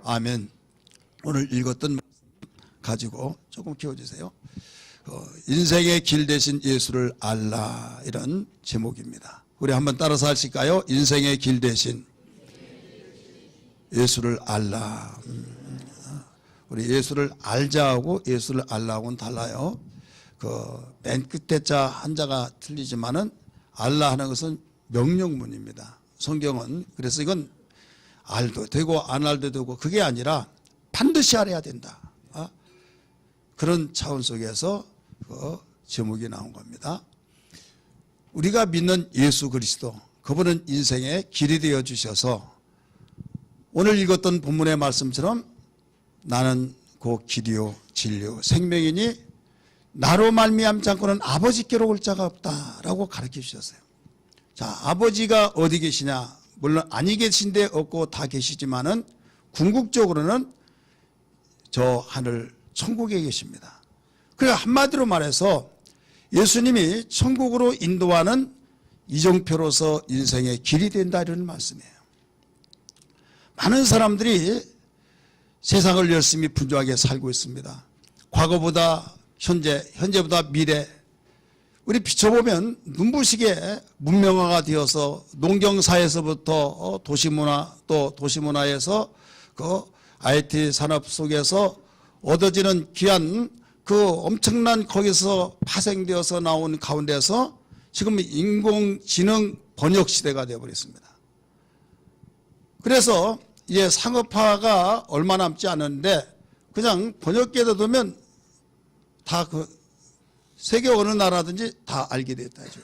아멘. 오늘 읽었던 말씀 가지고 조금 키워주세요. 인생의 길 대신 예수를 알라, 이런 제목입니다. 우리 한번 따라서 하실까요? 인생의 길 대신 예수를 알라. 우리 예수를 알자하고 예수를 알라하고는 달라요. 맨 끝에 자 한자가 틀리지만은 알라 하는 것은 명령문입니다. 성경은. 그래서 이건 알도 되고 안 알도 되고 그게 아니라 반드시 알아야 된다. 그런 차원 속에서 제목이 나온 겁니다. 우리가 믿는 예수 그리스도, 그분은 인생의 길이 되어 주셔서 오늘 읽었던 본문의 말씀처럼 나는 그 길이요 진리요 생명이니 나로 말미암지 않고는 아버지께로 올 자가 없다라고 가르쳐 주셨어요. 자, 아버지가 어디 계시냐? 물론 아니 계신 데 없고 다 계시지만은 궁극적으로는 저 하늘 천국에 계십니다. 그래, 한마디로 말해서 예수님이 천국으로 인도하는 이정표로서 인생의 길이 된다, 이런 말씀이에요. 많은 사람들이 세상을 열심히 분주하게 살고 있습니다. 과거보다 현재보다 미래. 우리 비춰보면 눈부시게 문명화가 되어서 농경사에서부터 도시문화, 또 도시문화에서 그 IT 산업 속에서 얻어지는 귀한 그 엄청난 거기서 파생되어서 나온 가운데서 지금 인공지능 번역 시대가 되어버렸습니다. 그래서 이제 상업화가 얼마 남지 않았는데 그냥 번역기에다 두면 다 세계 어느 나라든지 다 알게 됐다죠.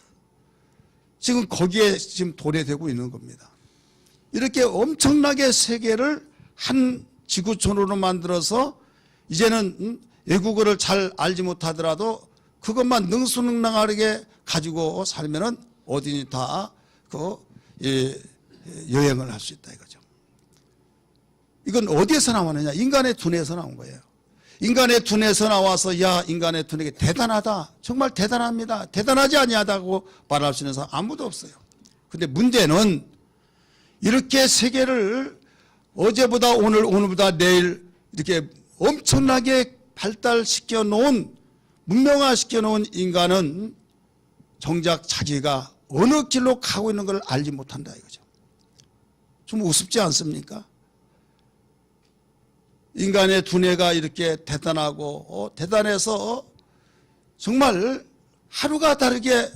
지금 거기에 지금 도래되고 있는 겁니다. 이렇게 엄청나게 세계를 한 지구촌으로 만들어서 이제는 외국어를 잘 알지 못하더라도 그것만 능수능란하게 가지고 살면은 어디니 다 여행을 할 수 있다 이거죠. 이건 어디에서 나왔느냐? 인간의 두뇌에서 나온 거예요. 인간의 두뇌에서 나와서 야, 인간의 두뇌가 대단하다. 정말 대단합니다. 대단하지 아니하다고 말할 수 있는 사람 아무도 없어요. 근데 문제는 이렇게 세계를 어제보다 오늘, 오늘보다 내일 이렇게 엄청나게 발달시켜 놓은, 문명화시켜 놓은 인간은 정작 자기가 어느 길로 가고 있는 걸 알지 못한다 이거죠. 좀 우습지 않습니까? 인간의 두뇌가 이렇게 대단하고 대단해서 정말 하루가 다르게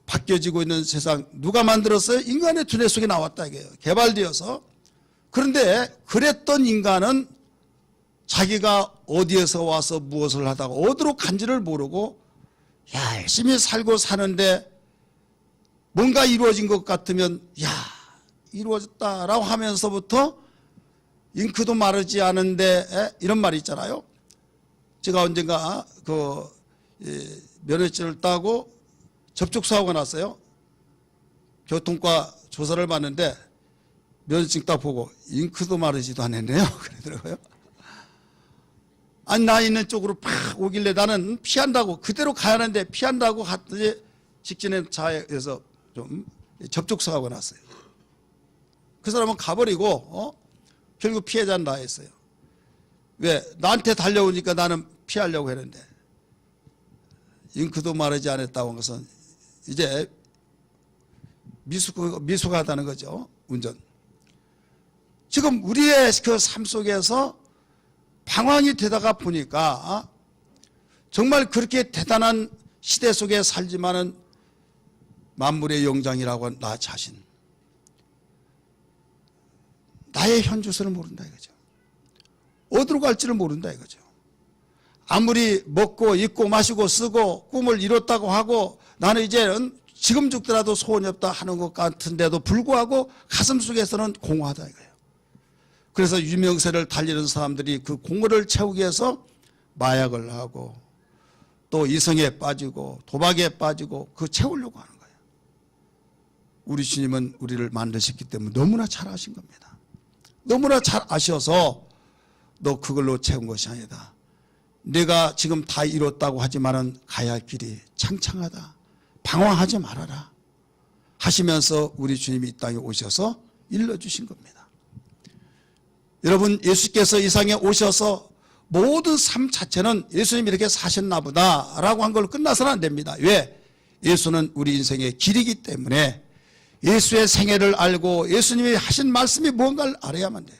바뀌어지고 있는 세상, 누가 만들었어요? 인간의 두뇌 속에 나왔다 이게요. 개발되어서. 그런데 그랬던 인간은 자기가 어디에서 와서 무엇을 하다가 어디로 간지를 모르고 열심히 살고 사는데 뭔가 이루어진 것 같으면 야, 이루어졌다라고 하면서부터 잉크도 마르지 않은데 이런 말이 있잖아요. 제가 언젠가 면허증을 따고 접촉사고가 났어요. 교통과 조사를 받는데 면허증 딱 보고 잉크도 마르지도 않았네요. 그러더라고요. 아니, 나 있는 쪽으로 팍 오길래 나는 피한다고, 그대로 가야 하는데 피한다고 갔더니 직진의 차에서 좀 접촉사고가 났어요. 그 사람은 가버리고 결국 피해자는 나였어요. 왜? 나한테 달려오니까 나는 피하려고 했는데 잉크도 마르지 않았다고 한 것은 이제 미숙하다는 거죠. 운전. 지금 우리의 그 삶 속에서 방황이 되다가 보니까 정말 그렇게 대단한 시대 속에 살지만은 만물의 영장이라고 한 나 자신, 나의 현주소를 모른다 이거죠. 어디로 갈지를 모른다 이거죠. 아무리 먹고 입고 마시고 쓰고 꿈을 이뤘다고 하고 나는 이제는 지금 죽더라도 소원이 없다 하는 것 같은데도 불구하고 가슴 속에서는 공허하다 이거예요. 그래서 유명세를 달리는 사람들이 그 공허를 채우기 위해서 마약을 하고 또 이성에 빠지고 도박에 빠지고 그 채우려고 하는 거예요. 우리 주님은 우리를 만드셨기 때문에 너무나 잘 아신 겁니다. 너무나 잘 아셔서 너 그걸로 채운 것이 아니다. 내가 지금 다 이뤘다고 하지만은 가야 할 길이 창창하다. 방황하지 말아라 하시면서 우리 주님이 이 땅에 오셔서 일러주신 겁니다. 여러분, 예수께서 이 세상에 오셔서 모든 삶 자체는 예수님이 이렇게 사셨나 보다라고 한 걸로 끝나서는 안 됩니다. 왜? 예수는 우리 인생의 길이기 때문에 예수의 생애를 알고 예수님이 하신 말씀이 무언가를 알아야만 돼요.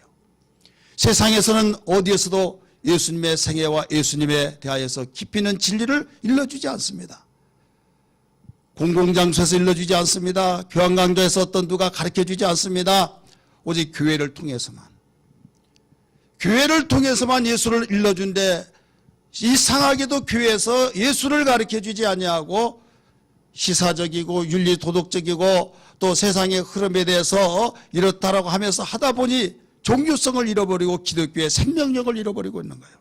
세상에서는 어디에서도 예수님의 생애와 예수님에 대하여서 깊이 있는 진리를 일러주지 않습니다. 공공장소에서 일러주지 않습니다. 교환강좌에서 어떤 누가 가르쳐주지 않습니다. 오직 교회를 통해서만 예수를 일러준데, 이상하게도 교회에서 예수를 가르쳐주지 아니하고 시사적이고 윤리 도덕적이고 또 세상의 흐름에 대해서 이렇다라고 하면서 하다 보니 종교성을 잃어버리고 기독교의 생명력을 잃어버리고 있는 거예요.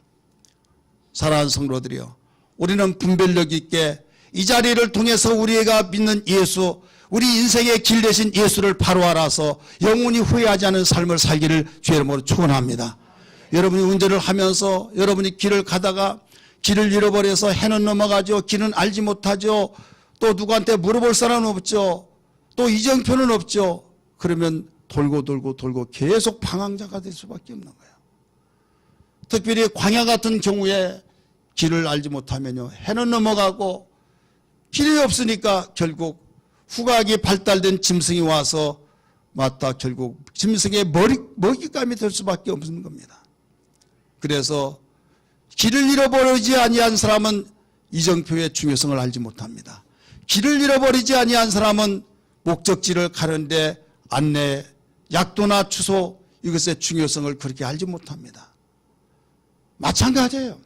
사랑하는 성도들이여, 우리는 분별력 있게 이 자리를 통해서 우리가 믿는 예수, 우리 인생의 길 대신 예수를 바로 알아서 영원히 후회하지 않은 삶을 살기를 주의 이름으로 축원합니다. 여러분이 운전을 하면서 여러분이 길을 가다가 길을 잃어버려서 해는 넘어가죠. 길은 알지 못하죠. 또 누구한테 물어볼 사람은 없죠. 또 이정표는 없죠. 그러면 돌고 계속 방황자가 될 수밖에 없는 거예요. 특별히 광야 같은 경우에 길을 알지 못하면요, 해는 넘어가고 길이 없으니까 결국 후각이 발달된 짐승이 와서 맞다 결국 짐승의 먹잇감이 될 수밖에 없는 겁니다. 그래서 길을 잃어버리지 아니한 사람은 이정표의 중요성을 알지 못합니다. 길을 잃어버리지 아니한 사람은 목적지를 가는데 안내, 약도나 주소, 이것의 중요성을 그렇게 알지 못합니다. 마찬가지예요.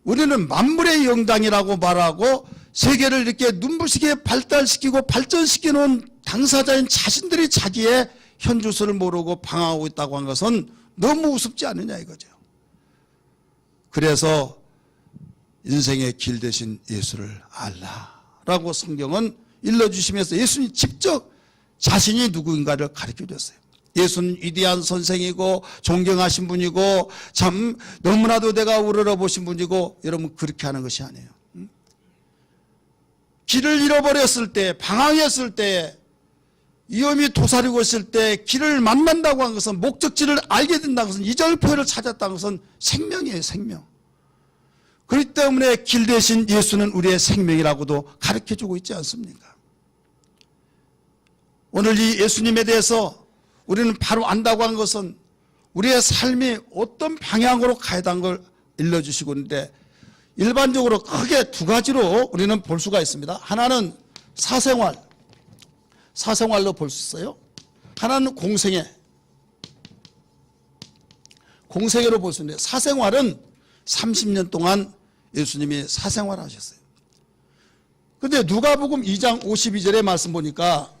우리는 만물의 영당이라고 말하고 세계를 이렇게 눈부시게 발달시키고 발전시키는 당사자인 자신들이 자기의 현주소를 모르고 방황하고 있다고 한 것은 너무 우습지 않느냐 이거죠. 그래서 인생의 길 대신 예수를 알라라고 성경은 일러주시면서 예수님 직접 자신이 누구인가를 가르쳐줬어요. 예수는 위대한 선생이고 존경하신 분이고 참 너무나도 내가 우러러보신 분이고, 여러분 그렇게 하는 것이 아니에요. 길을 잃어버렸을 때, 방황했을 때, 위험이 도사리고 있을 때 길을 만난다고 한 것은, 목적지를 알게 된다는 것은, 이정표를 찾았다는 것은 생명이에요, 생명. 그렇기 때문에 길 대신 예수는 우리의 생명이라고도 가르쳐주고 있지 않습니까? 오늘 이 예수님에 대해서 우리는 바로 안다고 한 것은 우리의 삶이 어떤 방향으로 가야 하는 걸 일러주시고 있는데, 일반적으로 크게 두 가지로 우리는 볼 수가 있습니다. 하나는 사생활로 볼 수 있어요. 하나는 공생애로 볼 수 있는데, 사생활은 30년 동안 예수님이 사생활 하셨어요. 그런데 누가복음 2장 52절의 말씀 보니까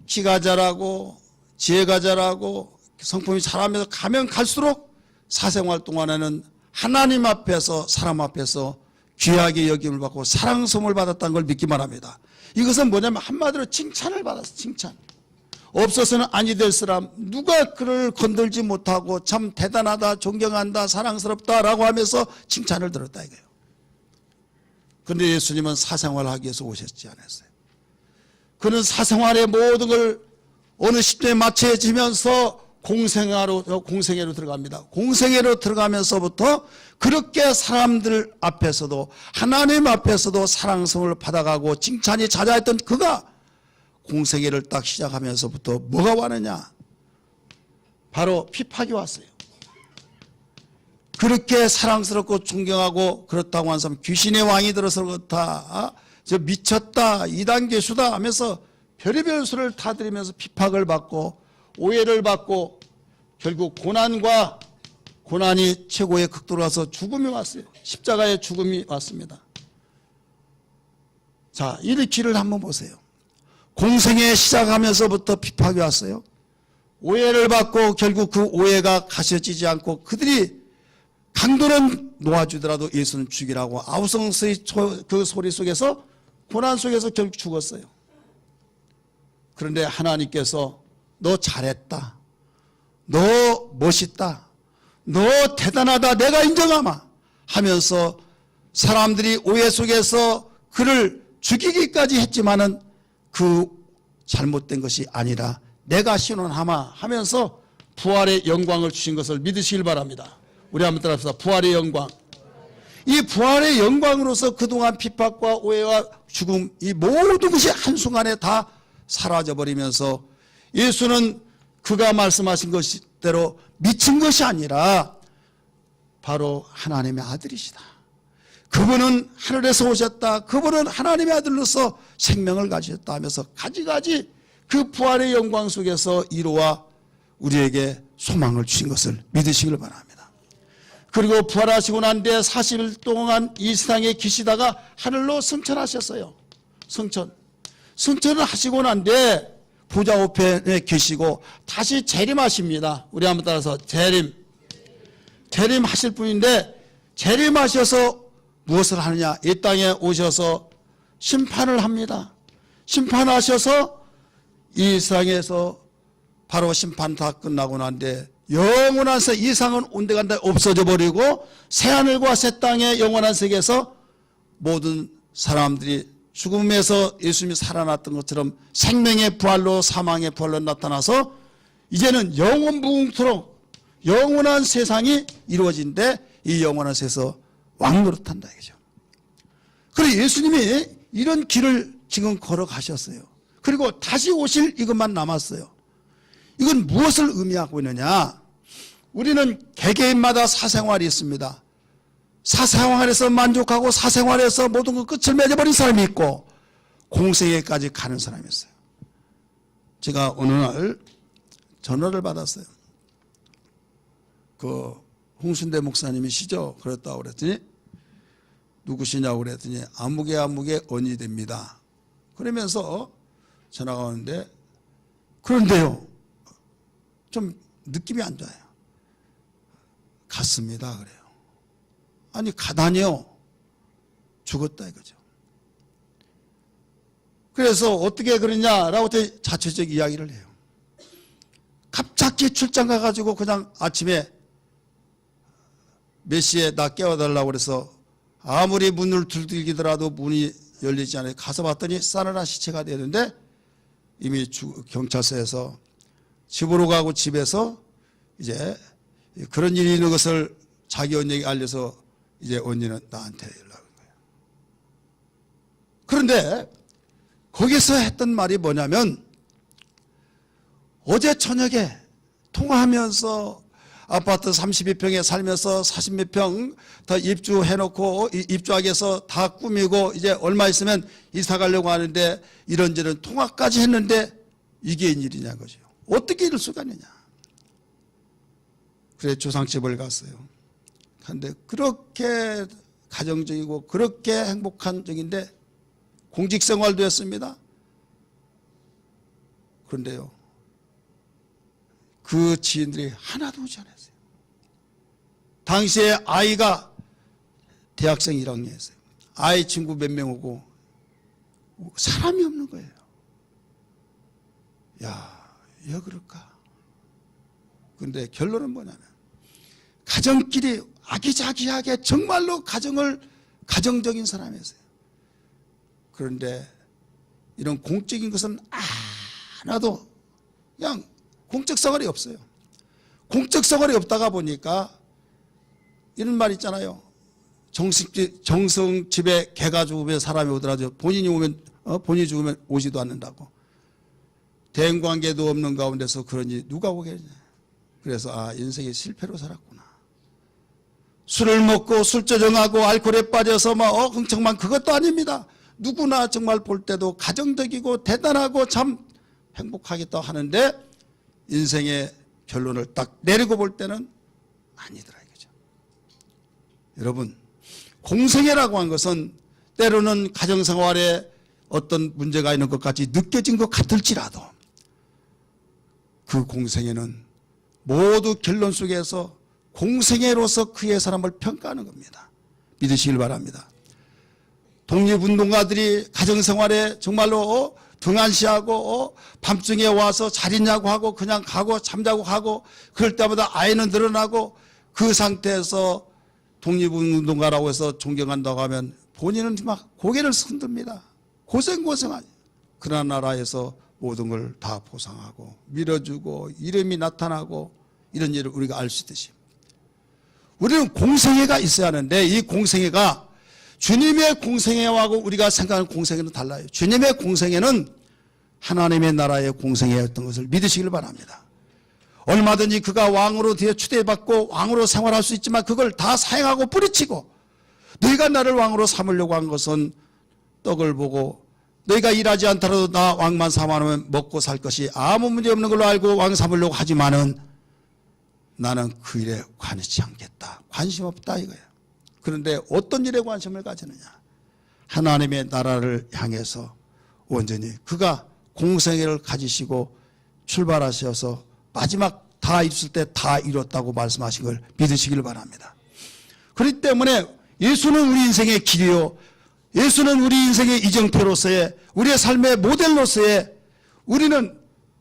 키가 자라고 지혜가 자라고 성품이 자라면서 가면 갈수록 사생활 동안에는 하나님 앞에서 사람 앞에서 귀하게 여김을 받고 사랑솜을 받았다는 걸 믿기만 합니다. 이것은 뭐냐면 한마디로 칭찬을 받았어요. 칭찬. 없어서는 아니 될 사람, 누가 그를 건들지 못하고 참 대단하다, 존경한다, 사랑스럽다라고 하면서 칭찬을 들었다 이거예요. 그런데 예수님은 사생활을 하기 위해서 오셨지 않았어요. 그는 사생활의 모든 걸 어느 시대에 맞춰지면서 공생애로 들어갑니다. 공생애로 들어가면서부터 그렇게 사람들 앞에서도 하나님 앞에서도 사랑성을 받아가고 칭찬이 자자했던 그가 공생애를 딱 시작하면서부터 뭐가 왔느냐? 바로 핍박이 왔어요. 그렇게 사랑스럽고 존경하고 그렇다고 한 사람, 귀신의 왕이 들어서 그렇다, 저 미쳤다, 이단계수다 하면서 별의별 수를 다 들이면서 핍박을 받고 오해를 받고 결국 고난이 최고의 극도로 와서 죽음이 왔어요. 십자가의 죽음이 왔습니다. 자, 이 길을 한번 보세요. 공생애 시작하면서부터 핍박이 왔어요. 오해를 받고 결국 그 오해가 가셔지지 않고 그들이 강도는 놓아주더라도 예수는 죽이라고 아우성의 그 소리 속에서, 고난 속에서 결국 죽었어요. 그런데 하나님께서 너 잘했다, 너 멋있다, 너 대단하다, 내가 인정하마 하면서 사람들이 오해 속에서 그를 죽이기까지 했지만은 그 잘못된 것이 아니라 내가 신원하마 하면서 부활의 영광을 주신 것을 믿으시길 바랍니다. 우리 한번 따라합시다. 부활의 영광. 이 부활의 영광으로서 그동안 핍박과 오해와 죽음, 이 모든 것이 한순간에 다 사라져버리면서 예수는 그가 말씀하신 것대로 미친 것이 아니라 바로 하나님의 아들이시다. 그분은 하늘에서 오셨다. 그분은 하나님의 아들로서 생명을 가지셨다 하면서 가지가지 그 부활의 영광 속에서 이루어 우리에게 소망을 주신 것을 믿으시길 바랍니다. 그리고 부활하시고 난 뒤에 40일 동안 이 세상에 계시다가 하늘로 승천하셨어요. 승천을 하시고 난 뒤에 보좌 우편에 계시고 다시 재림하십니다. 우리 한번 따라서 재림하실 분인데 재림하셔서 무엇을 하느냐? 이 땅에 오셔서 심판을 합니다. 심판하셔서 이 세상에서 바로 심판 다 끝나고 난 뒤에 영원한 세, 이 세상은 온데간데 없어져 버리고 새하늘과 새 땅의 영원한 세계에서 모든 사람들이 죽음에서 예수님이 살아났던 것처럼 생명의 부활로 사망의 부활로 나타나서 이제는 영원무궁토록 영원한 세상이 이루어진데 이 영원한 세에서 왕노릇한다 이거죠. 그리고 예수님이 이런 길을 지금 걸어가셨어요. 그리고 다시 오실 이것만 남았어요. 이건 무엇을 의미하고 있느냐? 우리는 개개인마다 사생활이 있습니다. 사생활에서 만족하고 사생활에서 모든 것 끝을 맺어버린 사람이 있고 공생애까지 가는 사람이 있어요. 제가 어느 날 전화를 받았어요. 그 홍순대 목사님이시죠? 그랬다고 그랬더니 누구시냐고 그랬더니 아무개 언이 됩니다. 그러면서 전화가 오는데 그런데요 좀 느낌이 안 좋아요. 갔습니다 그래요. 아니 가다니요 죽었다 이거죠. 그래서 어떻게 그러냐라고 자체적 이야기를 해요. 갑자기 출장 가가지고 그냥 아침에 몇 시에 나 깨워달라고 그래서 아무리 문을 두들기더라도 문이 열리지 않아요. 가서 봤더니 싸늘한 시체가 되는데 이미 경찰서에서 집으로 가고 집에서 이제 그런 일이 있는 것을 자기 언니에게 알려서 이제 언니는 나한테 연락한 거예요. 그런데 거기서 했던 말이 뭐냐면 어제 저녁에 통화하면서 아파트 32평에 살면서 40몇 평 더 입주해놓고 입주하기 위해서 다 꾸미고 이제 얼마 있으면 이사 가려고 하는데 이런저런 통화까지 했는데 이게 일이냐 거죠. 어떻게 이럴 수가 있느냐. 그래 조상집을 갔어요. 근데 그렇게 가정적이고 그렇게 행복한 적인데 공직생활도 했습니다. 그런데요 그 지인들이 하나도 오지 않았어요. 당시에 아이가 대학생 1학년이었어요. 아이 친구 몇 명 오고 사람이 없는 거예요. 야, 왜 그럴까? 그런데 결론은 뭐냐면 가정끼리 아기자기하게 정말로 가정적인 사람이었어요. 그런데 이런 공적인 것은 하나도 그냥 공적 생활이 없어요. 공적 생활이 없다가 보니까 이런 말 있잖아요. 정성집에 개가 죽으면 사람이 오더라도 본인이 죽으면 오지도 않는다고. 대인관계도 없는 가운데서 그러니 누가 오겠냐. 그래서 인생이 실패로 살았구나. 술을 먹고 술조정하고 알코올에 빠져서 흥청만 그것도 아닙니다. 누구나 정말 볼 때도 가정적이고 대단하고 참 행복하겠다 하는데 인생의 결론을 딱 내리고 볼 때는 아니더라 이거죠. 여러분 공생애라고 한 것은 때로는 가정생활에 어떤 문제가 있는 것 같이 느껴진 것 같을지라도 그 공생애는 모두 결론 속에서 공생애로서 그의 사람을 평가하는 겁니다. 믿으시길 바랍니다. 독립운동가들이 가정생활에 정말로 등한시하고 밤중에 와서 잘 있냐고 하고 그냥 가고 잠자고 하고 그럴 때마다 아이는 늘어나고 그 상태에서 독립운동가라고 해서 존경한다고 하면 본인은 막 고개를 흔듭니다. 고생하니 그러나 나라에서 모든 걸 다 보상하고 밀어주고 이름이 나타나고 이런 일을 우리가 알 수 있듯이 우리는 공생애가 있어야 하는데 이 공생애가 주님의 공생애하고 우리가 생각하는 공생애는 달라요. 주님의 공생애는 하나님의 나라의 공생애였던 것을 믿으시길 바랍니다. 얼마든지 그가 왕으로 뒤에 추대받고 왕으로 생활할 수 있지만 그걸 다 사용하고 뿌리치고 너희가 나를 왕으로 삼으려고 한 것은 떡을 보고 너희가 일하지 않더라도 나 왕만 삼아놓으면 먹고 살 것이 아무 문제 없는 걸로 알고 왕 삼으려고 하지만은 나는 그 일에 관하지 않겠다. 관심 없다 이거야. 그런데 어떤 일에 관심을 가지느냐. 하나님의 나라를 향해서 온전히 그가 공생애를 가지시고 출발하셔서 마지막 다 이뤘을 때 다 이뤘다고 말씀하신 걸 믿으시길 바랍니다. 그렇기 때문에 예수는 우리 인생의 길이요. 예수는 우리 인생의 이정표로서의 우리의 삶의 모델로서의 우리는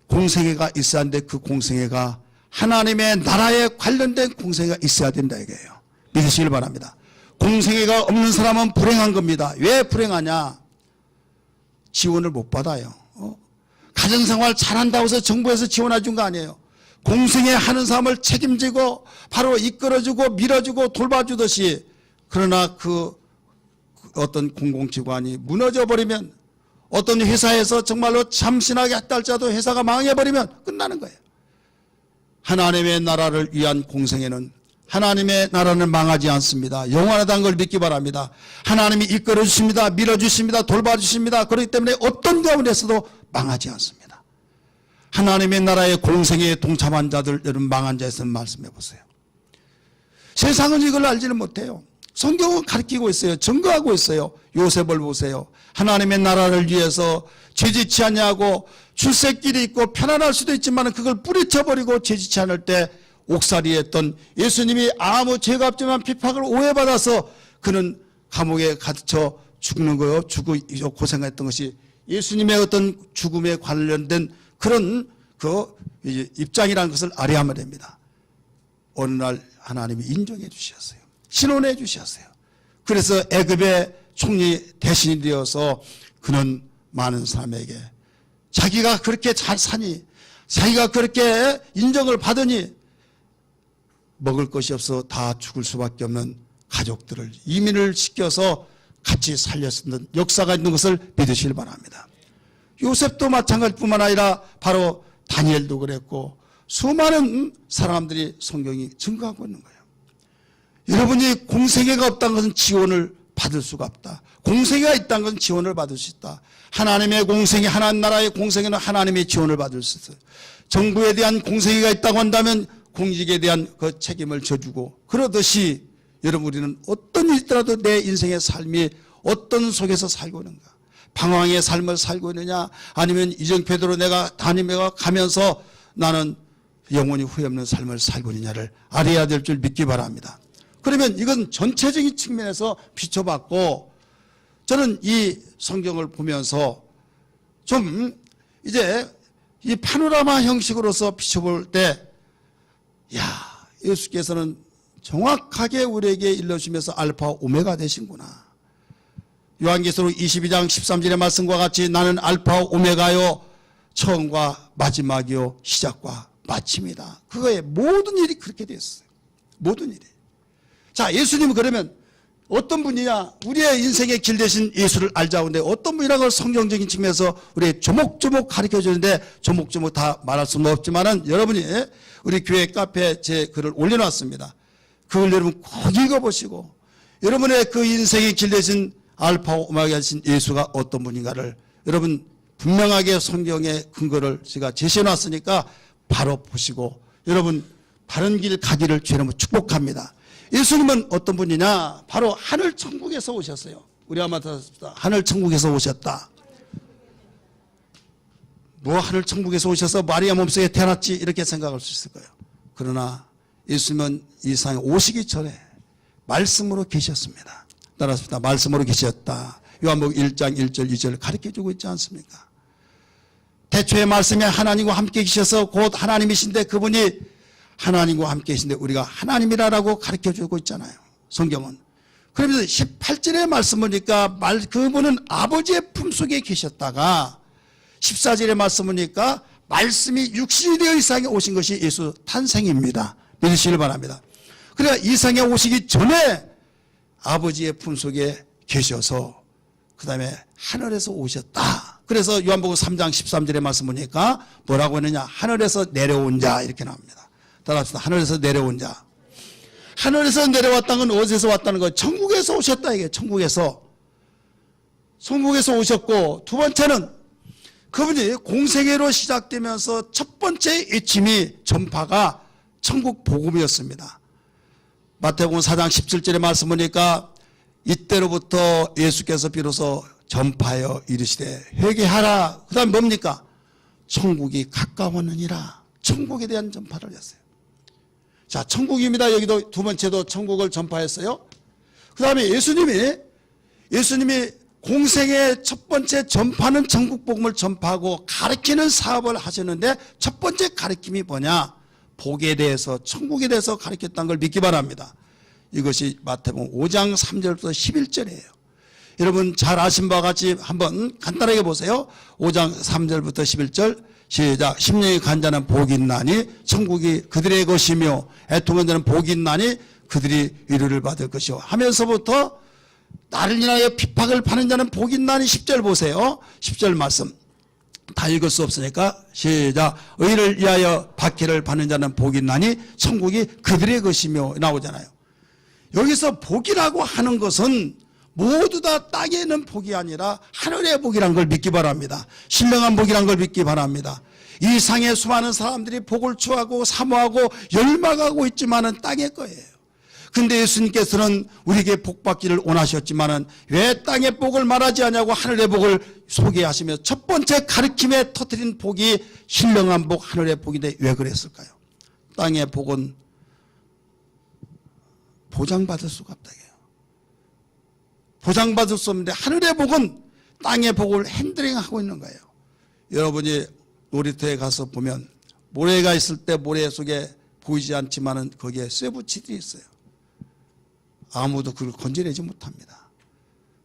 공생애가 있어야 하는데 그 공생애가 하나님의 나라에 관련된 공생애가 있어야 된다 이거예요. 믿으시길 바랍니다. 공생애가 없는 사람은 불행한 겁니다. 왜 불행하냐? 지원을 못 받아요. 가정생활 잘한다고 해서 정부에서 지원해 준 거 아니에요. 공생애 하는 사람을 책임지고 바로 이끌어주고 밀어주고 돌봐주듯이 그러나 그 어떤 공공기관이 무너져 버리면 어떤 회사에서 정말로 참신하게 했다 할지라도 회사가 망해버리면 끝나는 거예요. 하나님의 나라를 위한 공생애는 하나님의 나라는 망하지 않습니다. 영원하다는 걸 믿기 바랍니다. 하나님이 이끌어 주십니다. 밀어주십니다. 돌봐주십니다. 그렇기 때문에 어떤 가운데서도 망하지 않습니다. 하나님의 나라의 공생애에 동참한 자들 여러분 망한 자에서는 말씀해 보세요. 세상은 이걸 알지는 못해요. 성경은 가르치고 있어요. 증거하고 있어요. 요셉을 보세요. 하나님의 나라를 위해서 죄짓지 않냐고 출세길이 있고 편안할 수도 있지만 그걸 뿌리쳐버리고 죄짓지 않을 때 옥살이 했던 예수님이 아무 죄가 없지만 핍박을 오해받아서 그는 감옥에 갇혀 죽는 거요. 죽고 고생했던 것이 예수님의 어떤 죽음에 관련된 그런 그 입장이라는 것을 알아야만 됩니다. 어느 날 하나님이 인정해 주셨어요. 신원해 주셨어요. 그래서 애굽의 총리 대신이 되어서 그는 많은 사람에게 자기가 그렇게 잘 사니 자기가 그렇게 인정을 받으니 먹을 것이 없어 다 죽을 수밖에 없는 가족들을 이민을 시켜서 같이 살렸었던 역사가 있는 것을 믿으시길 바랍니다. 요셉도 마찬가지뿐만 아니라 바로 다니엘도 그랬고 수많은 사람들이 성경이 증거하고 있는 거예요. 여러분이 공생애가 없다는 것은 지원을 받을 수가 없다. 공생애가 있다는 것은 지원을 받을 수 있다. 하나님의 공생애, 하나님 나라의 공생애는 하나님의 지원을 받을 수 있어요. 정부에 대한 공생애가 있다고 한다면 공직에 대한 그 책임을 져주고 그러듯이 여러분 우리는 어떤 일이 있더라도 내 인생의 삶이 어떤 속에서 살고 있는가. 방황의 삶을 살고 있느냐 아니면 이정표대로 내가 다니며 가면서 나는 영원히 후회 없는 삶을 살고 있느냐를 알아야 될 줄 믿기 바랍니다. 그러면 이건 전체적인 측면에서 비춰봤고 저는 이 성경을 보면서 좀 이제 이 파노라마 형식으로서 비춰볼 때 예수께서는 정확하게 우리에게 일러주면서 알파와 오메가 되신구나. 요한계시록 22장 13절의 말씀과 같이 나는 알파와 오메가요 처음과 마지막이요 시작과 마침이다. 그거의 모든 일이 그렇게 됐어요. 모든 일이. 자, 예수님은 그러면 어떤 분이냐? 우리의 인생의 길 대신 예수를 알자고 하는데 어떤 분이라는 걸 성경적인 측면에서 우리 조목조목 가르쳐 주는데 조목조목 다 말할 수는 없지만은 여러분이 우리 교회 카페에 제 글을 올려놨습니다. 그걸 여러분 꼭 읽어보시고 여러분의 그 인생의 길 대신 알파와 오메가 되신 예수가 어떤 분인가를 여러분 분명하게 성경의 근거를 제가 제시해놨으니까 바로 보시고 여러분 바른 길 가기를 주님 축복합니다. 예수님은 어떤 분이냐? 바로 하늘 천국에서 오셨어요. 우리 아마 들었습니다. 하늘 천국에서 오셨다. 뭐 하늘 천국에서 오셔서 마리아 몸속에 태어났지 이렇게 생각할 수 있을 거예요. 그러나 예수님은 이 세상에 오시기 전에 말씀으로 계셨습니다. 따라서 말씀으로 계셨다. 요한복음 1장 1절 2절 가르쳐주고 있지 않습니까? 태초의 말씀에 하나님과 함께 계셔서 곧 하나님이신데 그분이 하나님과 함께 계신데 우리가 하나님이라고 가르쳐주고 있잖아요. 성경은. 그러면서 18절의 말씀 보니까 그분은 아버지의 품속에 계셨다가 14절의 말씀 보니까 말씀이 육신이 되어 이 세상에 오신 것이 예수 탄생입니다. 믿으시길 바랍니다. 그러니까 이 세상에 오시기 전에 아버지의 품속에 계셔서 그 다음에 하늘에서 오셨다. 그래서 요한복음 3장 13절의 말씀 보니까 뭐라고 했느냐, 하늘에서 내려온 자 이렇게 나옵니다. 따라합시다. 하늘에서 내려온 자. 하늘에서 내려왔다는 건 어디서 왔다는 거예요? 천국에서 오셨다 이게. 천국에서 오셨고, 두 번째는 그분이 공생애로 시작되면서 첫 번째 외침이 전파가 천국 복음이었습니다. 마태복음 4장 17절의 말씀 보니까 이때로부터 예수께서 비로소 전파하여 이르시되 회개하라. 그 다음에 뭡니까? 천국이 가까웠느니라. 천국에 대한 전파를 했어요. 자, 천국입니다. 여기도 두 번째도 천국을 전파했어요. 그 다음에 예수님이 공생의 첫 번째 전파는 천국 복음을 전파하고 가르치는 사업을 하셨는데 첫 번째 가르침이 뭐냐? 복에 대해서, 천국에 대해서 가르쳤다는 걸 믿기 바랍니다. 이것이 마태복음 5장 3절부터 11절이에요. 여러분 잘 아신 바와 같이 한번 간단하게 보세요. 5장 3절부터 11절 시작. 심령이 간자는 복이 있나니 천국이 그들의 것이며 애통한 자는 복이 있나니 그들이 위로를 받을 것이요 하면서부터 나를 인하여 핍박을 받는 자는 복이 있나니 10절 보세요. 10절 말씀 다 읽을 수 없으니까 시작. 의를 위하여 박해를 받는 자는 복이 있나니 천국이 그들의 것이며 나오잖아요. 여기서 복이라고 하는 것은 모두 다 땅에 있는 복이 아니라 하늘의 복이란 걸 믿기 바랍니다. 신령한 복이란 걸 믿기 바랍니다. 이 상에 수많은 사람들이 복을 추구하고 사모하고 열망하고 있지만은 땅의 거예요. 근데 예수님께서는 우리에게 복 받기를 원하셨지만은 왜 땅의 복을 말하지 않냐고 하늘의 복을 소개하시며 첫 번째 가르침에 터뜨린 복이 신령한 복, 하늘의 복인데 왜 그랬을까요? 땅의 복은 보장받을 수가 없다. 보장받을 수 없는데 하늘의 복은 땅의 복을 핸들링하고 있는 거예요. 여러분이 놀이터에 가서 보면 모래가 있을 때 모래 속에 보이지 않지만은 거기에 쇠붙이들이 있어요. 아무도 그걸 건져내지 못합니다.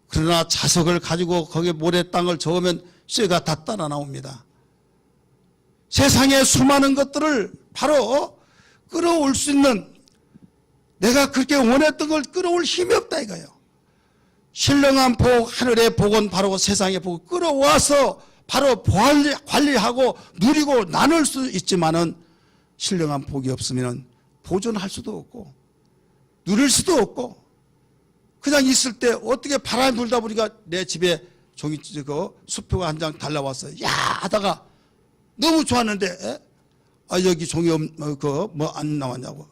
그러나 자석을 가지고 거기에 모래 땅을 저으면 쇠가 다 따라 나옵니다. 세상의 수많은 것들을 바로 끌어올 수 있는, 내가 그렇게 원했던 걸 끌어올 힘이 없다 이거예요. 신령한 복, 하늘의 복은 바로 세상의 복을 끌어와서 바로 관리하고 누리고 나눌 수 있지만은 신령한 복이 없으면 보존할 수도 없고 누릴 수도 없고 그냥 있을 때 어떻게 바람이 불다 보니까 내 집에 종이 수표가 한 장 달라왔어요. 야 하다가 너무 좋았는데 여기 종이 뭐 안 나왔냐고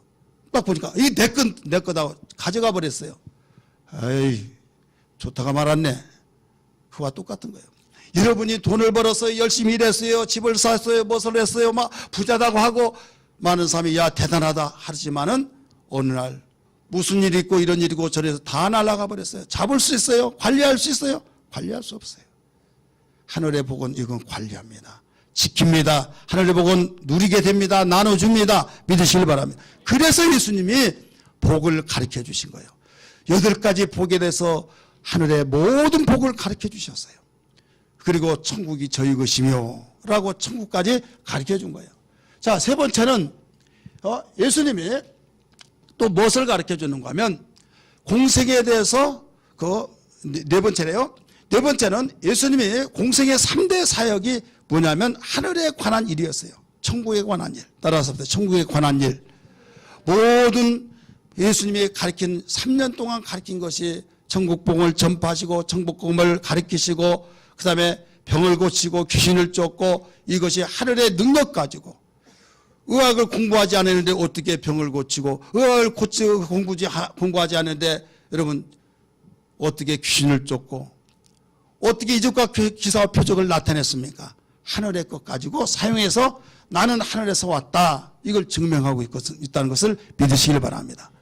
딱 보니까 이 내 거다 가져가 버렸어요. 에이 좋다가 말았네. 그와 똑같은 거예요. 여러분이 돈을 벌었어요. 열심히 일했어요. 집을 샀어요. 무엇을 했어요. 막 부자다고 하고 많은 사람이 야 대단하다 하지만은 어느 날 무슨 일이 있고 이런 일이고 저래서 다 날아가 버렸어요. 잡을 수 있어요? 관리할 수 있어요? 관리할 수 없어요. 하늘의 복은 이건 관리합니다. 지킵니다. 하늘의 복은 누리게 됩니다. 나눠줍니다. 믿으시길 바랍니다. 그래서 예수님이 복을 가르쳐 주신 거예요. 8가지 복에 대해서 하늘의 모든 복을 가르쳐 주셨어요. 그리고 천국이 저희 것이며 라고 천국까지 가르쳐 준 거예요. 자, 세 번째는 예수님이 또 무엇을 가르쳐 주는가 하면 공생에 대해서 네 번째래요. 네 번째는 예수님이 공생의 3대 사역이 뭐냐면 하늘에 관한 일이었어요. 천국에 관한 일. 따라서 천국에 관한 일. 모든 예수님이 가르친 3년 동안 가르친 것이 천국복음을 전파하시고 천국복음을 가르치시고 그 다음에 병을 고치고 귀신을 쫓고 이것이 하늘의 능력 가지고 의학을 공부하지 않았는데 어떻게 병을 고치고 의학을 공부하지 않았는데 여러분 어떻게 귀신을 쫓고 어떻게 이적과 기사와 표적을 나타냈습니까? 하늘의 것 가지고 사용해서 나는 하늘에서 왔다 이걸 증명하고 있다는 것을 믿으시길 바랍니다.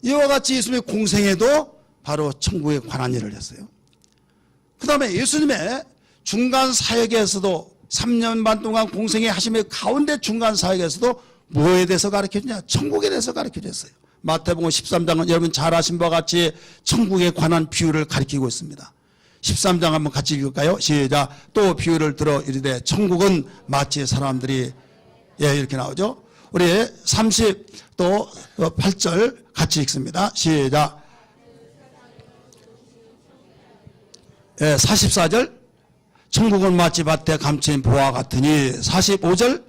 이와 같이 예수님의 공생에도 바로 천국에 관한 일을 했어요. 그 다음에 예수님의 중간 사역에서도 3년 반 동안 공생애 하시며 가운데 중간 사역에서도 뭐에 대해서 가르쳐주냐? 천국에 대해서 가르쳐줬어요. 마태복음 13장은 여러분 잘 아신 바와 같이 천국에 관한 비유를 가르치고 있습니다. 13장 한번 같이 읽을까요? 시작. 또 비유를 들어 이르되 천국은 마치 사람들이 이렇게 나오죠. 우리 30또 8절 같이 읽습니다. 시작. 44절 천국은 마치 밭에 감추인 보화 같으니 45절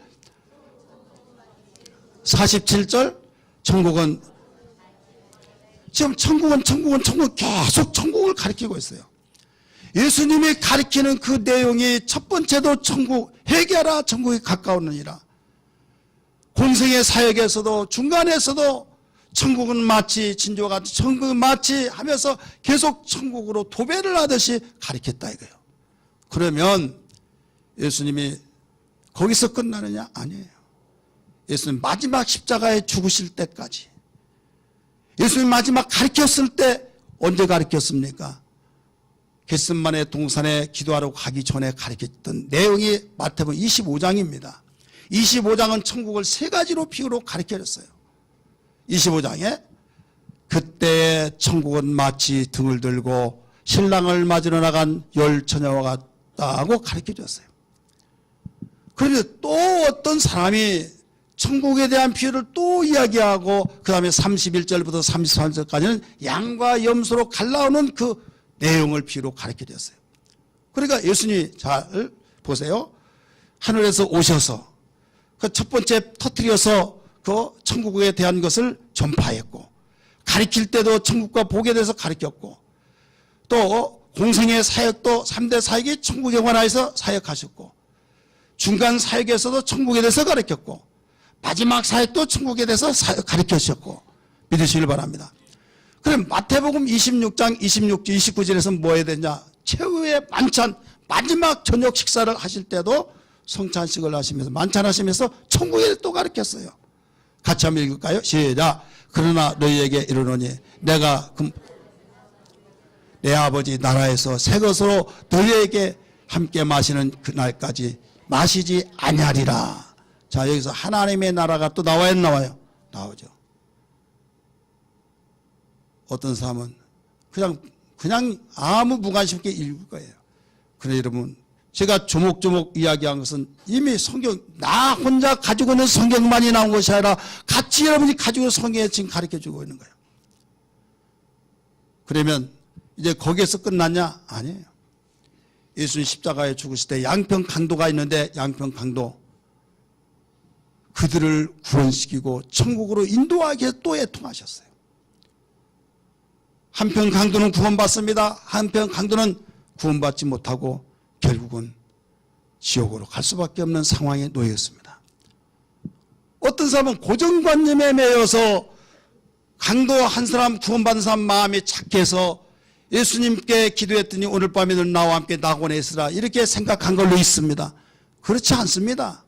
47절 천국은 지금 천국은 계속 천국을 가리키고 있어요. 예수님이 가리키는 그 내용이 첫 번째도 천국 회개하라 천국이 가까우느니라. 공생의 사역에서도 중간에서도 천국은 마치 진주와 같이 천국은 마치 하면서 계속 천국으로 도배를 하듯이 가리켰다 이거예요. 그러면 예수님이 거기서 끝나느냐? 아니에요. 예수님 마지막 십자가에 죽으실 때까지 예수님 마지막 가르쳤을 때 언제 가르쳤습니까? 겟세마네 동산에 기도하러 가기 전에 가르쳤던 내용이 마태복음 25장입니다. 25장은 천국을 세 가지로 비유로 가르쳐줬어요. 25장에 그때 천국은 마치 등을 들고 신랑을 맞으러 나간 열 처녀와 같다고 가르쳐줬어요. 그런데 또 어떤 사람이 천국에 대한 비유를 또 이야기하고 그 다음에 31절부터 33절까지는 양과 염소로 갈라오는 그 내용을 비유로 가르쳐줬어요. 그러니까 예수님이 잘 보세요. 하늘에서 오셔서 그 첫 번째 터뜨려서 그 천국에 대한 것을 전파했고 가르칠 때도 천국과 복에 대해서 가르쳤고 또 공생의 사역도 3대 사역이 천국에 관하여서 사역하셨고 중간 사역에서도 천국에 대해서 가르쳤고 마지막 사역도 천국에 대해서 가르치셨고 믿으시길 바랍니다. 그럼 마태복음 26장 26절 29절에서 뭐 해야 되냐? 최후의 만찬 마지막 저녁 식사를 하실 때도 성찬식을 하시면서 만찬하시면서 천국에 또 가르쳤어요. 같이 한번 읽을까요? 시작. 그러나 너희에게 이르노니 내가 내 아버지 나라에서 새 것으로 너희에게 함께 마시는 그날까지 마시지 아니하리라. 자, 여기서 하나님의 나라가 또 나와요, 안 나와요? 나오죠. 어떤 사람은 그냥 아무 무관심 없게 읽을 거예요. 그래 여러분, 제가 조목조목 이야기한 것은 이미 성경, 나 혼자 가지고 있는 성경만이 나온 것이 아니라 같이 여러분이 가지고 있는 성경에 지금 가르쳐 주고 있는 거예요. 그러면 이제 거기에서 끝났냐? 아니에요. 예수님 십자가에 죽으실 때 양평 강도가 있는데 양평 강도 그들을 구원시키고 천국으로 인도하기 위해서 또 애통하셨어요. 한편 강도는 구원받습니다. 한편 강도는 구원받지 못하고 결국은 지옥으로 갈 수밖에 없는 상황에 놓였습니다. 어떤 사람은 고정관념에 매여서 강도 한 사람 구원받은 사람 마음이 착해서 예수님께 기도했더니 오늘 밤에 는 나와 함께 낙원에 있으라 이렇게 생각한 걸로 있습니다. 그렇지 않습니다.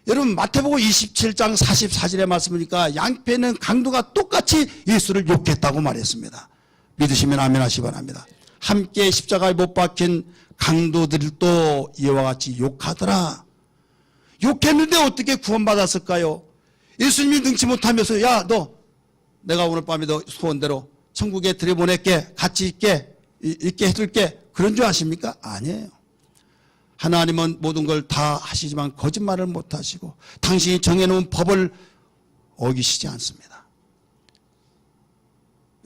여러분 마태복음 27장 44절의 말씀이니까 양편은 강도가 똑같이 예수를 욕했다고 말했습니다. 믿으시면 아멘 하시기 바랍니다. 함께 십자가에 못 박힌 강도들도 이와 같이 욕하더라. 욕했는데 어떻게 구원받았을까요? 예수님이 능치 못하면서 야 너 내가 오늘 밤에 너 소원대로 천국에 들여보낼게 같이 있게 해줄게 그런 줄 아십니까? 아니에요. 하나님은 모든 걸 다 하시지만 거짓말을 못 하시고 당신이 정해놓은 법을 어기시지 않습니다.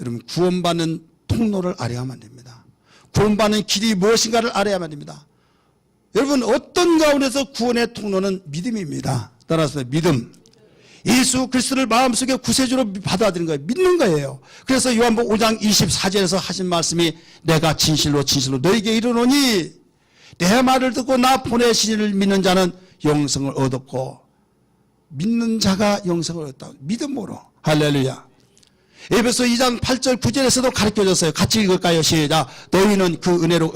여러분 구원받는 통로를 알아야만 됩니다. 구원받는 길이 무엇인가를 알아야만 됩니다. 여러분 어떤 가운데서 구원의 통로는 믿음입니다. 따라서 믿음. 예수 그리스도를 마음속에 구세주로 받아들이는 거예요. 믿는 거예요. 그래서 요한복음 5장 24절에서 하신 말씀이 내가 진실로 너에게 이르노니 내 말을 듣고 나 보내신 이를 믿는 자는 영생을 얻었고 믿는 자가 영생을 얻었다. 믿음으로. 할렐루야. 에베소 2장 8절 9절에서도 가르쳐줬어요. 같이 읽을까요? 시작. 너희는 그 은혜로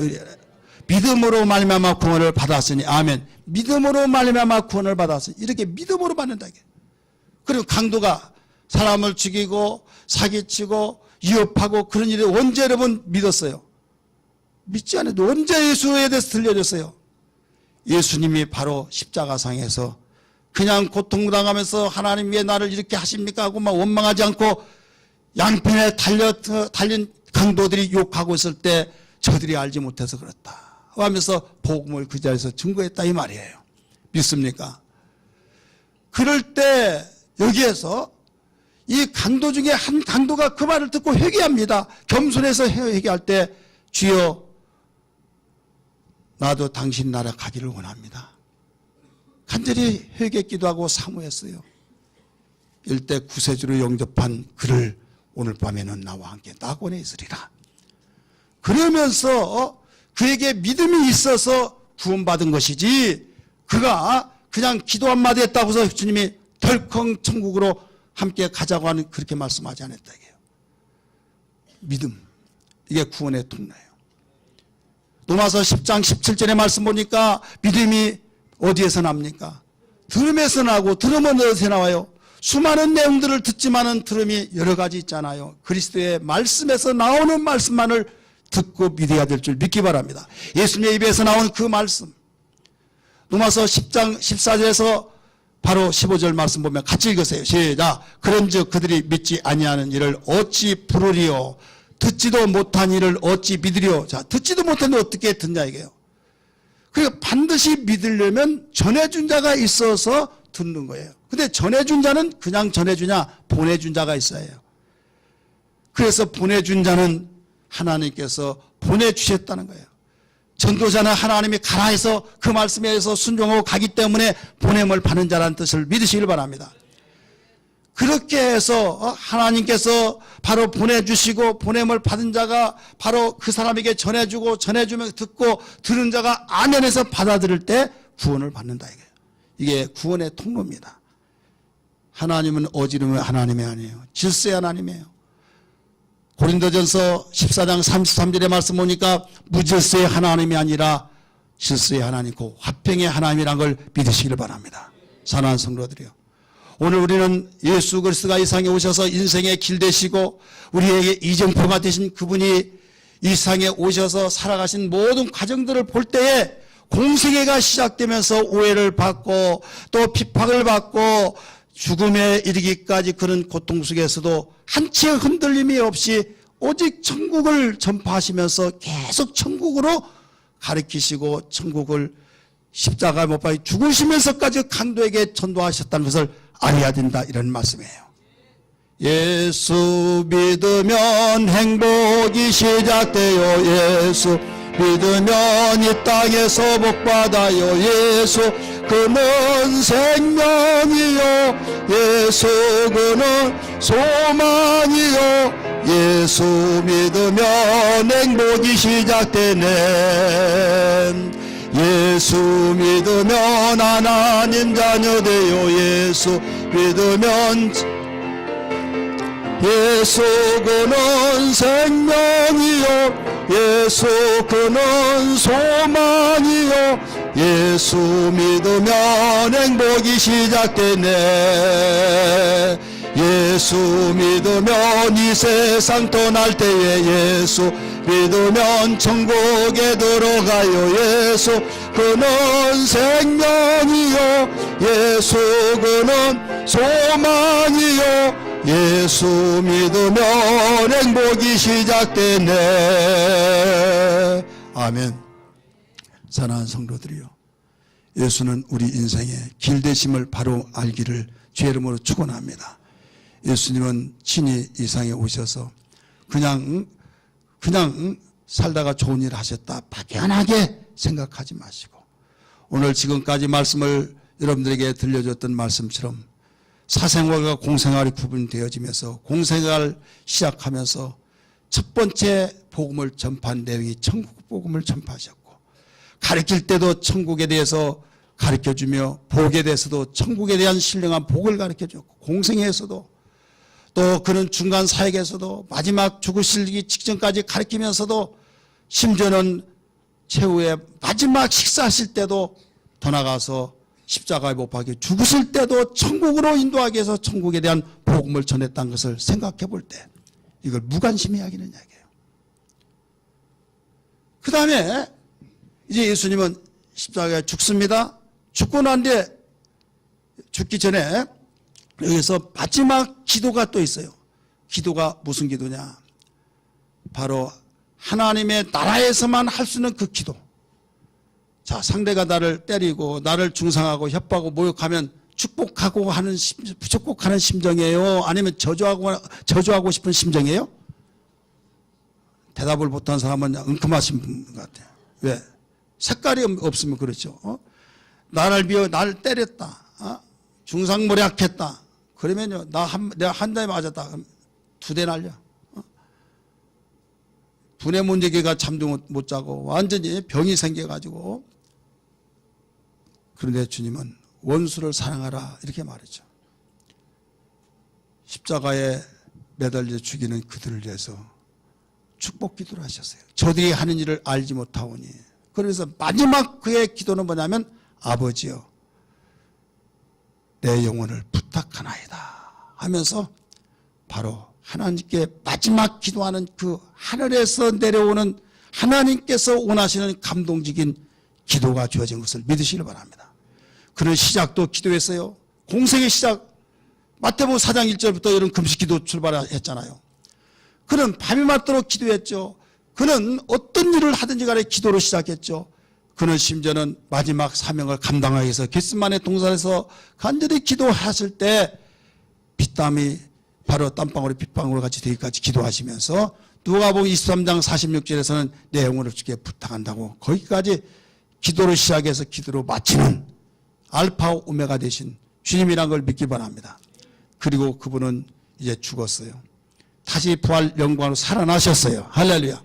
믿음으로 말미암아 구원을 받았으니 아멘. 믿음으로 말미암아 구원을 받았으니 이렇게 믿음으로 받는다. 그리고 강도가 사람을 죽이고 사기치고 위협하고 그런 일을 언제 여러분 믿었어요? 믿지 않아도 언제 예수에 대해서 들려줬어요? 예수님이 바로 십자가상에서 그냥 고통당하면서 하나님 왜 나를 이렇게 하십니까 하고 막 원망하지 않고 양편에 달린 강도들이 욕하고 있을 때 저들이 알지 못해서 그렇다 하면서 복음을 그 자리에서 증거했다 이 말이에요. 믿습니까? 그럴 때 여기에서 이 강도 중에 한 강도가 그 말을 듣고 회개합니다. 겸손해서 회개할 때 주여 나도 당신 나라 가기를 원합니다. 간절히 회개 기도하고 사모했어요. 일대 구세주로 영접한 그를 오늘 밤에는 나와 함께 낙원에 있으리라. 그러면서 그에게 믿음이 있어서 구원받은 것이지 그가 그냥 기도 한마디 했다고 해서 주님이 덜컹 천국으로 함께 가자고 하는 그렇게 말씀하지 않았다 이게요. 믿음, 이게 구원의 통로예요. 로마서 10장 17절의 말씀 보니까 믿음이 어디에서 납니까? 들음에서 나고 들음은 어디서 나와요? 수많은 내용들을 듣지만은 들음이 여러 가지 있잖아요. 그리스도의 말씀에서 나오는 말씀만을 듣고 믿어야 될 줄 믿기 바랍니다. 예수님의 입에서 나온 그 말씀, 로마서 10장 14절에서 바로 15절 말씀 보면 같이 읽으세요. 시작. 그런즉 그들이 믿지 아니하는 일을 어찌 부르리요? 듣지도 못한 일을 어찌 믿으리요? 자, 듣지도 못했는데 어떻게 듣냐 이게요. 그러니까 반드시 믿으려면 전해준 자가 있어서 듣는 거예요. 근데 전해준 자는 그냥 전해주냐? 보내준 자가 있어야 해요. 그래서 보내준 자는 하나님께서 보내주셨다는 거예요. 전도자는 하나님이 가라 해서 그 말씀에 의해서 순종하고 가기 때문에 보냄을 받는 자라는 뜻을 믿으시길 바랍니다. 그렇게 해서 하나님께서 바로 보내주시고 보냄을 받은 자가 바로 그 사람에게 전해주고 전해주면 듣고 들은 자가 아멘해서 받아들일 때 구원을 받는다 이거예요. 이게 구원의 통로입니다. 하나님은 어지름의 하나님이 아니에요. 질서의 하나님이에요. 고린도전서 14장 33절의 말씀 보니까 무질서의 하나님이 아니라 질서의 하나님이고 화평의 하나님이란 걸 믿으시길 바랍니다. 사랑하는 성도들이요. 오늘 우리는 예수 그리스도가 이 세상에 오셔서 인생의 길 되시고 우리에게 이정표가 되신 그분이 이 세상에 오셔서 살아가신 모든 과정들을 볼 때에 공생애가 시작되면서 오해를 받고 또 핍박을 받고 죽음에 이르기까지 그런 고통 속에서도 한치의 흔들림이 없이 오직 천국을 전파하시면서 계속 천국으로 가르치시고 천국을 십자가에 못 박혀 죽으시면서까지 강도에게 전도하셨다는 것을 알아야 된다 이런 말씀이에요. 예수 믿으면 행복이 시작돼요. 예수 믿으면 이 땅에서 복받아요. 예수 그는 생명이요. 예수 그는 소망이요. 예수 믿으면 행복이 시작되네. 예수 믿으면 하나님 자녀 되요. 예수 믿으면 예수 그는 생명이요. 예수 그는 소망이요. 예수 믿으면 행복이 시작되네. 예수 믿으면 이 세상 떠날 때에 예수 믿으면 천국에 들어가요. 예수 그는 생명이요. 예수 그는 소망이요. 예수 믿으면 행복이 시작되네. 아멘. 사랑하는 성도들이요, 예수는 우리 인생의 길 되심을 바로 알기를 주의 이름으로 축원합니다. 예수님은 친히 이 세상에 오셔서 그냥 살다가 좋은 일 하셨다 막연하게 생각하지 마시고 오늘 지금까지 말씀을 여러분들에게 들려줬던 말씀처럼 사생활과 공생활이 구분되어지면서 공생활 시작하면서 첫 번째 복음을 전파한 내용이 천국 복음을 전파하셨고 가르칠 때도 천국에 대해서 가르쳐주며 복에 대해서도 천국에 대한 신령한 복을 가르쳐줬고 공생에서도 또 그는 중간 사역에서도 마지막 죽으시기 직전까지 가르치면서도 심지어는 최후의 마지막 식사하실 때도 더 나가서 십자가에 못 박혀 죽으실 때도 천국으로 인도하기 위해서 천국에 대한 복음을 전했다는 것을 생각해 볼 때 이걸 무관심히 하기는 이야기예요. 그 다음에 이제 예수님은 십자가에 죽습니다. 죽고 난 뒤에 죽기 전에 여기서 마지막 기도가 또 있어요. 기도가 무슨 기도냐? 바로 하나님의 나라에서만 할 수 있는 그 기도. 자, 상대가 나를 때리고 나를 중상하고 협박하고 모욕하면 축복하는 심정이에요? 아니면 저주하고 싶은 심정이에요? 대답을 못한 사람은 은큼하신 분 같아요. 왜? 색깔이 없으면 그렇죠. 나를 때렸다. 중상모략했다. 그러면요, 내가 한 대에 맞았다. 그럼 2대 날려. 분해 문제기가 잠도 못 자고 완전히 병이 생겨가지고. 그런데 주님은 원수를 사랑하라 이렇게 말했죠. 십자가에 매달려 죽이는 그들을 위해서 축복 기도를 하셨어요. 저들이 하는 일을 알지 못하오니. 그래서 마지막 그의 기도는 뭐냐면 아버지여 내 영혼을 부탁하나이다 하면서 바로 하나님께 마지막 기도하는 그 하늘에서 내려오는 하나님께서 원하시는 감동적인 기도가 주어진 것을 믿으시길 바랍니다. 그런 시작도 기도했어요. 공생의 시작 마태복음 4장 1절부터 이런 금식기도 출발했잖아요. 그는 밤이 맞도록 기도했죠. 그는 어떤 일을 하든지 간에 기도로 시작했죠. 그는 심지어는 마지막 사명을 감당하기 위해서 겟세마네 동산에서 간절히 기도하실 때 핏땀이 바로 땀방울이 핏방울 같이 되기까지 기도하시면서 누가복음 23장 46절에서는 내 영혼을 주께 부탁한다고 거기까지 기도로 시작해서 기도로 마치는 알파 오메가 되신 주님이란 걸 믿기 바랍니다. 그리고 그분은 이제 죽었어요. 다시 부활 영광으로 살아나셨어요. 할렐루야.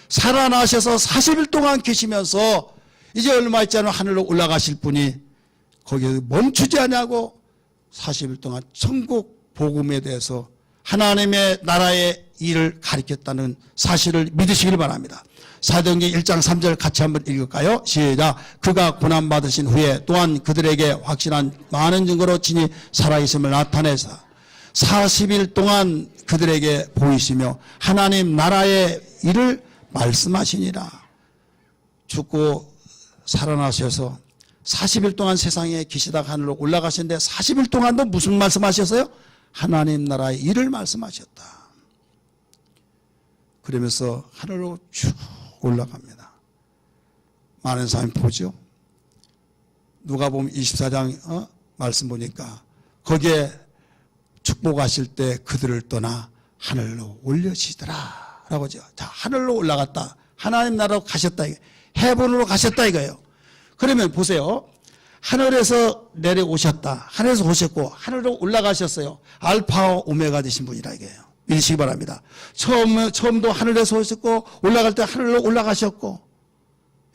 살아나셔서 40일 동안 계시면서 이제 얼마 있지 않으면 하늘로 올라가실 분이 거기에 멈추지 않냐고 40일 동안 천국 복음에 대해서 하나님의 나라의 일을 가르쳤다는 사실을 믿으시길 바랍니다. 사도행전 1장 3절 같이 한번 읽을까요? 시작. 그가 고난받으신 후에 또한 그들에게 확실한 많은 증거로 친히 살아있음을 나타내서 40일 동안 그들에게 보이시며 하나님 나라의 일을 말씀하시니라. 죽고 살아나셔서 40일 동안 세상에 계시다가 하늘로 올라가셨는데 40일 동안도 무슨 말씀하셨어요? 하나님 나라의 일을 말씀하셨다. 그러면서 하늘로 쭉 올라갑니다. 많은 사람이 보죠. 누가복음 24장 말씀 보니까 거기에 축복하실 때 그들을 떠나 하늘로 올려지더라 라고 하죠. 자, 하늘로 올라갔다. 하나님 나라로 가셨다. 해본으로 가셨다 이거예요. 그러면 보세요. 하늘에서 내려오셨다. 하늘에서 오셨고 하늘로 올라가셨어요. 알파와 오메가 되신 분이라 이거예요. 믿으시기 바랍니다. 처음도 하늘에서 오셨고 올라갈 때 하늘로 올라가셨고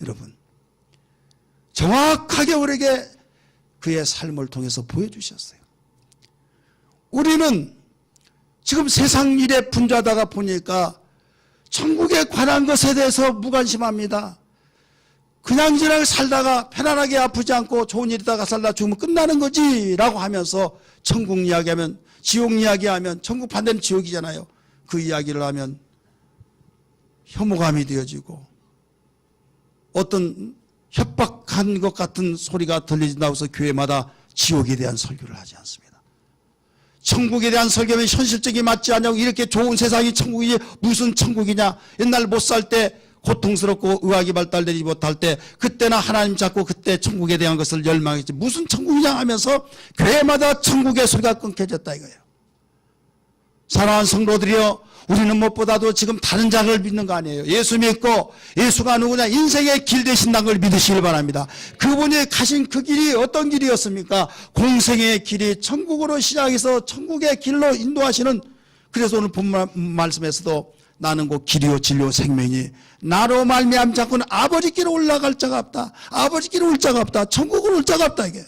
여러분 정확하게 우리에게 그의 삶을 통해서 보여주셨어요. 우리는 지금 세상 일에 분주하다가 보니까 천국에 관한 것에 대해서 무관심합니다. 그냥 살다가 편안하게 아프지 않고 좋은 일이다가 살다 죽으면 끝나는 거지 라고 하면서 천국 이야기하면 지옥 이야기하면 천국 반대는 지옥이잖아요. 그 이야기를 하면 혐오감이 되어지고 어떤 협박한 것 같은 소리가 들리진다고 해서 교회마다 지옥에 대한 설교를 하지 않습니다. 천국에 대한 설교는 현실적이 맞지 않냐고 이렇게 좋은 세상이 천국이지 무슨 천국이냐. 옛날 못 살 때 고통스럽고 의학이 발달되지 못할 때 그때나 하나님 잡고 그때 천국에 대한 것을 열망했지 무슨 천국이냐 하면서 교회마다 천국의 소리가 끊겨졌다 이거예요. 사랑하는 성도들이여 우리는 무엇보다도 지금 다른 자를 믿는 거 아니에요. 예수 믿고 예수가 누구냐 인생의 길 되신다는 걸 믿으시길 바랍니다. 그분이 가신 그 길이 어떤 길이었습니까? 공생의 길이 천국으로 시작해서 천국의 길로 인도하시는 그래서 오늘 본 말씀에서도 나는 곧 길이요 진리요 생명이 나로 말미암 자꾸는 아버지께로 올라갈 자가 없다. 아버지께로 올 자가 없다. 천국으로 올 자가 없다 이게요.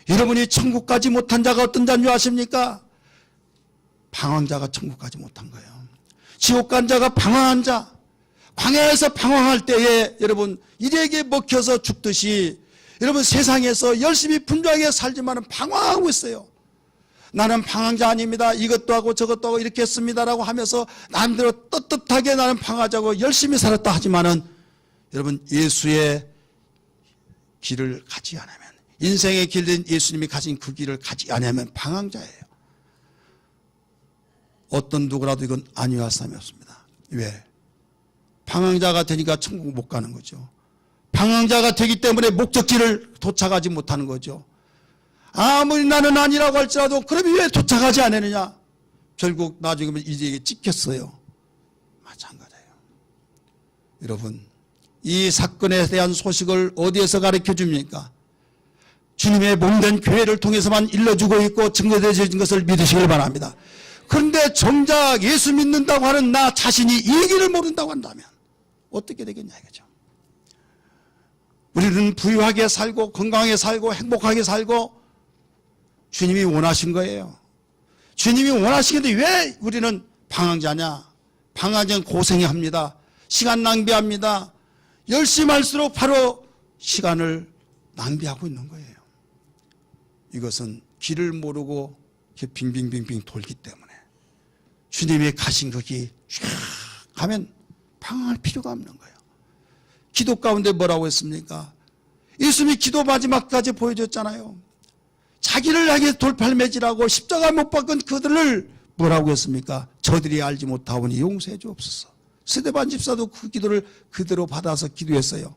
여러분이 천국까지 못한 자가 어떤 자인 줄 아십니까? 방황자가 천국까지 못한 거예요. 지옥 간 자가 방황한 자. 광야에서 방황할 때에 여러분 일에게 먹혀서 죽듯이 여러분 세상에서 열심히 분주하게 살지만 방황하고 있어요. 나는 방황자 아닙니다. 이것도 하고 저것도 하고 이렇게 했습니다라고 하면서 남대로 떳떳하게 나는 방황하자고 열심히 살았다 하지만은 여러분 예수의 길을 가지 않으면 인생의 길된 예수님이 가진 그 길을 가지 않으면 방황자예요. 어떤 누구라도 이건 아니할 사람이 없습니다. 왜? 방황자가 되니까 천국 못 가는 거죠. 방황자가 되기 때문에 목적지를 도착하지 못하는 거죠. 아무리 나는 아니라고 할지라도 그럼 왜 도착하지 않느냐? 결국 나중에 이제 찍혔어요. 마찬가지예요. 여러분, 이 사건에 대한 소식을 어디에서 가르쳐 줍니까? 주님의 몸된 교회를 통해서만 일러주고 있고 증거되어진 것을 믿으시길 바랍니다. 그런데 정작 예수 믿는다고 하는 나 자신이 이 길을 모른다고 한다면 어떻게 되겠냐 이거죠. 우리는 부유하게 살고 건강하게 살고 행복하게 살고 주님이 원하신 거예요. 주님이 원하시는데 왜 우리는 방황자냐? 방황자는 고생해야 합니다. 시간 낭비합니다. 열심히 할수록 바로 시간을 낭비하고 있는 거예요. 이것은 길을 모르고 빙빙빙빙 돌기 때문에 주님이 가신 거기 쫙 가면 방황할 필요가 없는 거예요. 기도 가운데 뭐라고 했습니까? 예수님이 기도 마지막까지 보여줬잖아요. 자기를 향해 돌팔 매질하고 십자가 못 박은 그들을 뭐라고 했습니까? 저들이 알지 못하오니 용서해 주옵소서. 스데반 집사도 그 기도를 그대로 받아서 기도했어요.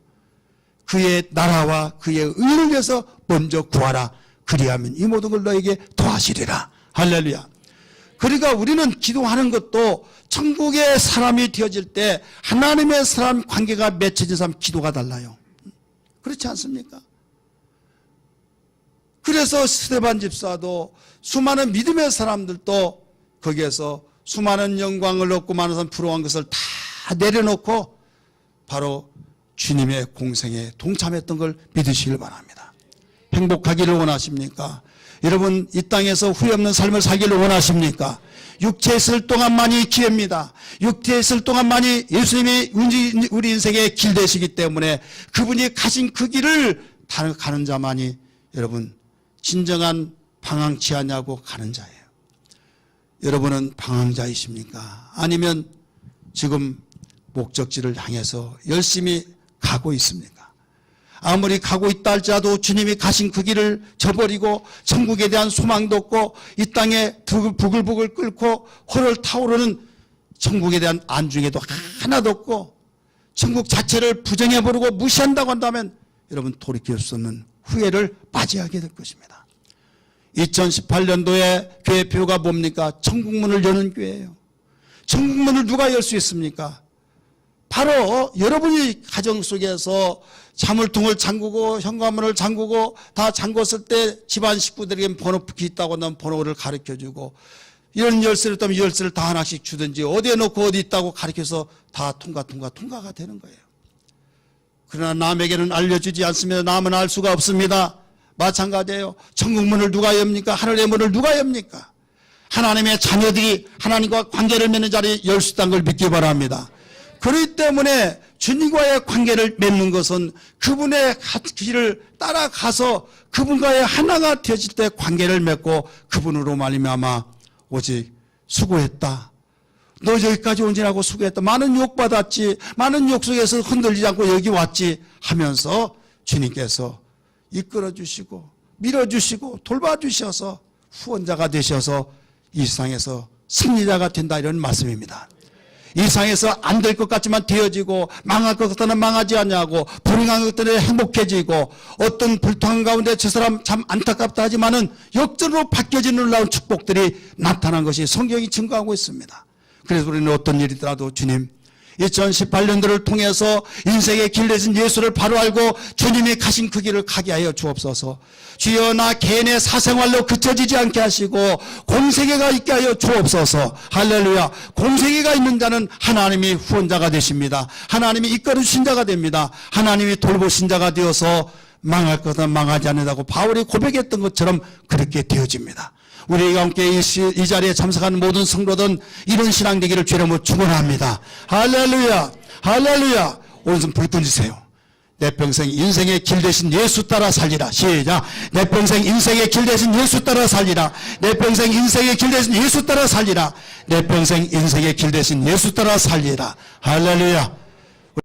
그의 나라와 그의 의를 위해서 먼저 구하라. 그리하면 이 모든 걸 너에게 더하시리라. 할렐루야. 그러니까 우리는 기도하는 것도 천국의 사람이 되어질 때 하나님의 사람 관계가 맺혀진 사람 기도가 달라요. 그렇지 않습니까? 그래서 스데반 집사도 수많은 믿음의 사람들도 거기에서 수많은 영광을 얻고 많은 사람 부러워한 것을 다 내려놓고 바로 주님의 공생에 동참했던 걸 믿으시길 바랍니다. 행복하기를 원하십니까? 여러분 이 땅에서 후회 없는 삶을 살기를 원하십니까? 육체에 있을 동안만이 기회입니다. 육체에 있을 동안만이 예수님이 우리 인생의 길 되시기 때문에 그분이 가신 그 길을 가는 자만이 여러분 진정한 방황치 않냐고 가는 자예요. 여러분은 방황자이십니까? 아니면 지금 목적지를 향해서 열심히 가고 있습니까? 아무리 가고 있다 할지라도 주님이 가신 그 길을 저버리고 천국에 대한 소망도 없고 이 땅에 부글부글 끓고 헐헐 타오르는 천국에 대한 안중에도 하나도 없고 천국 자체를 부정해버리고 무시한다고 한다면 여러분 돌이킬 수 없는 후회를 맞이하게 될 것입니다. 2018년도에 교회표가 뭡니까? 천국문을 여는 교회예요. 천국문을 누가 열 수 있습니까? 바로 여러분이 가정 속에서 자물통을 잠그고 현관문을 잠그고 다 잠궜을 때 집안 식구들에게 번호키 있다고 하면 번호를 가르쳐주고 이런 열쇠를 따면 열쇠를 다 하나씩 주든지 어디에 놓고 어디 있다고 가르쳐서 다 통과가 되는 거예요. 그러나 남에게는 알려주지 않습니다. 남은 알 수가 없습니다. 마찬가지예요. 천국문을 누가 엽니까? 하늘의 문을 누가 엽니까? 하나님의 자녀들이 하나님과 관계를 맺는 자리에 열 수 있다는 걸 믿기 바랍니다. 그렇기 때문에 주님과의 관계를 맺는 것은 그분의 길을 따라가서 그분과의 하나가 되어질 때 관계를 맺고 그분으로 말미암아 오직 수고했다. 너 여기까지 온지라고 수고했다. 많은 욕받았지. 많은 욕 속에서 흔들리지 않고 여기 왔지 하면서 주님께서 이끌어주시고 밀어주시고 돌봐주셔서 후원자가 되셔서 이 세상에서 승리자가 된다 이런 말씀입니다. 이 세상에서 안 될 것 같지만 되어지고 망할 것 같다는 망하지 않냐고 불행한 것들에 행복해지고 어떤 불통한 가운데 저 사람 참 안타깝다 하지만은 역전으로 바뀌어지는 놀라운 축복들이 나타난 것이 성경이 증거하고 있습니다. 그래서 우리는 어떤 일이더라도 주님 2018년도를 통해서 인생의 길 되신 예수를 바로 알고 주님이 가신 그 길을 가게 하여 주옵소서. 주여 나 개인의 사생활로 그쳐지지 않게 하시고 공생애가 있게 하여 주옵소서. 할렐루야. 공생애가 있는 자는 하나님이 후원자가 되십니다. 하나님이 이끌어주신 자가 됩니다. 하나님이 돌보신 자가 되어서 망할 것은 망하지 않는다고 바울이 고백했던 것처럼 그렇게 되어집니다. 우리가 함께 이 자리에 참석하는 모든 성도들은 이런 신앙 되기를 주님으로 축원합니다. 할렐루야. 할렐루야. 오른손 불 던지세요. 내 평생 인생의 길 대신 예수 따라 살리라. 시작. 내 평생 인생의 길 대신 예수 따라 살리라. 내 평생 인생의 길 대신 예수 따라 살리라. 내 평생 인생의 길 대신 예수 따라 살리라. 할렐루야.